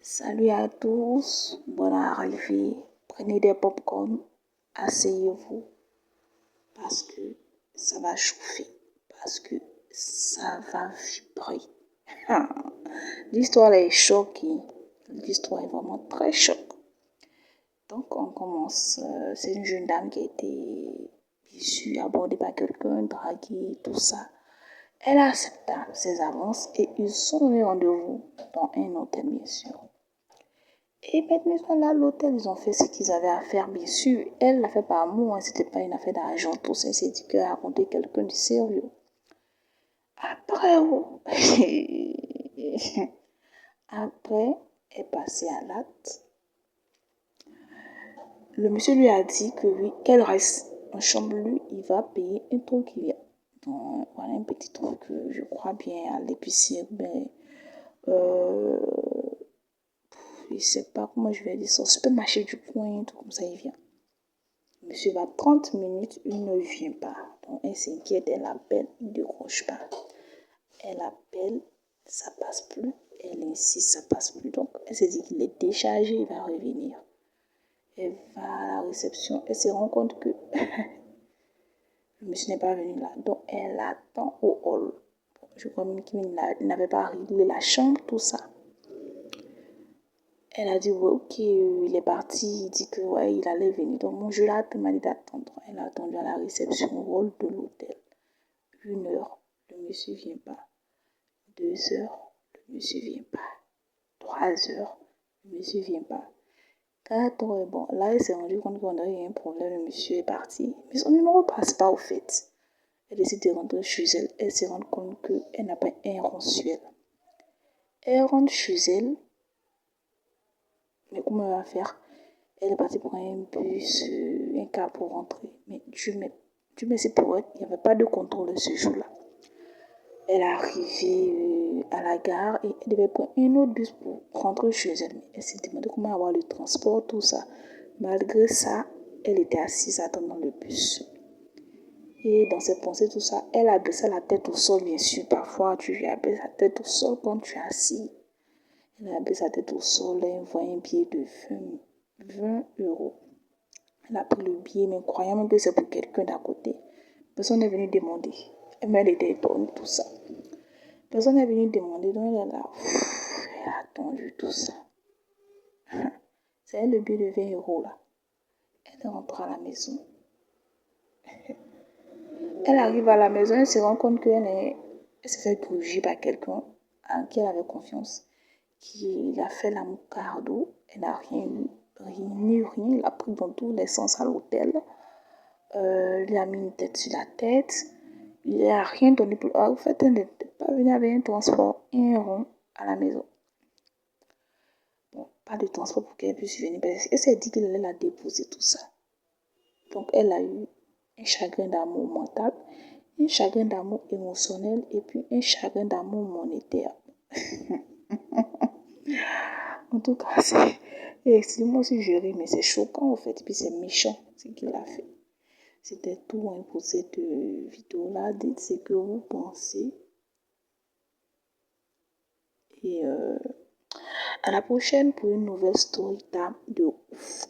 Salut à tous, bonne arrivée. Prenez des pop-corn, asseyez-vous parce que ça va chauffer, parce que ça va vibrer. L'histoire est choquée, l'histoire est vraiment très choquante. Donc on commence. C'est une jeune dame qui a été issue, abordée par quelqu'un, draguée, tout ça. Elle accepte ses avances et ils sont donné rendez-vous dans un hôtel, bien sûr. Et maintenant, ils sont là à l'hôtel, ils ont fait ce qu'ils avaient à faire, bien sûr. Elle l'a fait par amour, hein, c'était pas une affaire d'argent, tout ça. Elle s'est dit qu'elle a rencontré quelqu'un de sérieux. Après, après, elle est passée à l'acte. Le monsieur lui a dit que oui, qu'elle reste en chambre, lui, il va payer un truc qu'il y a. Donc, voilà un petit truc, je crois bien, à l'épicier, mais je sais pas comment je vais dire ça, supermarché du coin, tout comme ça, il vient. Monsieur va 30 minutes, il ne vient pas. Donc elle s'inquiète, elle appelle, il ne décroche pas. Elle appelle, ça passe plus. Elle insiste, ça passe plus. Donc elle se dit qu'il est déchargé, il va revenir. Elle va à la réception, elle se rend compte que le monsieur n'est pas venu là. Donc elle attend au hall. Je crois même qu'il n'avait pas réglé la chambre, tout ça. Elle a dit, ouais, ok, il est parti, il dit que ouais, il allait venir. Donc, mon jeu là, elle m'a dit d'attendre. Elle a attendu à la réception, au hall de l'hôtel. 1 heure, le monsieur ne vient pas. 2 heures, le monsieur ne vient pas. 3 heures, le monsieur ne vient pas. 4 heures, bon, là, elle s'est rendue compte qu'on avait eu un problème, le monsieur est parti. Mais son numéro ne passe pas au fait. Elle décide de rentrer chez elle. Elle se rend compte qu'elle n'a pas un rond sur elle. Elle rentre chez elle. Mais comment elle va faire? Elle est partie pour un bus, un car pour rentrer. Mais Dieu merci pour elle, il n'y avait pas de contrôle ce jour-là. Elle est arrivée à la gare et elle devait prendre un autre bus pour rentrer chez elle. Mais elle s'est demandé comment avoir le transport, tout ça. Malgré ça, elle était assise attendant le bus. Et dans ses pensées, tout ça, elle a baissé la tête au sol, bien sûr. Parfois, tu lui abaisses la tête au sol quand tu es assis. Elle a baissé sa tête au sol, elle voit un billet de 20 euros. Elle a pris le billet, mais croyant même que c'est pour quelqu'un d'à côté. Personne n'est venu demander. Elle était étonnée, tout ça. Personne n'est venu demander, donc elle est là. Elle a attendu tout ça. C'est le billet de 20 euros là. Elle rentre à la maison. Elle arrive à la maison, elle se rend compte qu'elle s'est fait gruger par quelqu'un en qui elle avait confiance. Qui a fait la moucardo. Elle n'a rien eu. Rien. Il a pris dans tous les sens à l'hôtel. Il lui a mis une tête sur la tête. Il n'a rien donné pour... En fait, elle n'était pas venue avec un transport, un rond à la maison. Bon, pas de transport pour qu'elle puisse venir. Elle s'est dit qu'il allait la déposer, tout ça. Donc, elle a eu un chagrin d'amour mental, un chagrin d'amour émotionnel et puis un chagrin d'amour monétaire. En tout cas, c'est... Excusez-moi si je ris, mais c'est choquant en fait. Et puis c'est méchant ce qu'il a fait. C'était tout hein, pour cette vidéo-là. Dites ce que vous pensez. Et à la prochaine pour une nouvelle story time de ouf.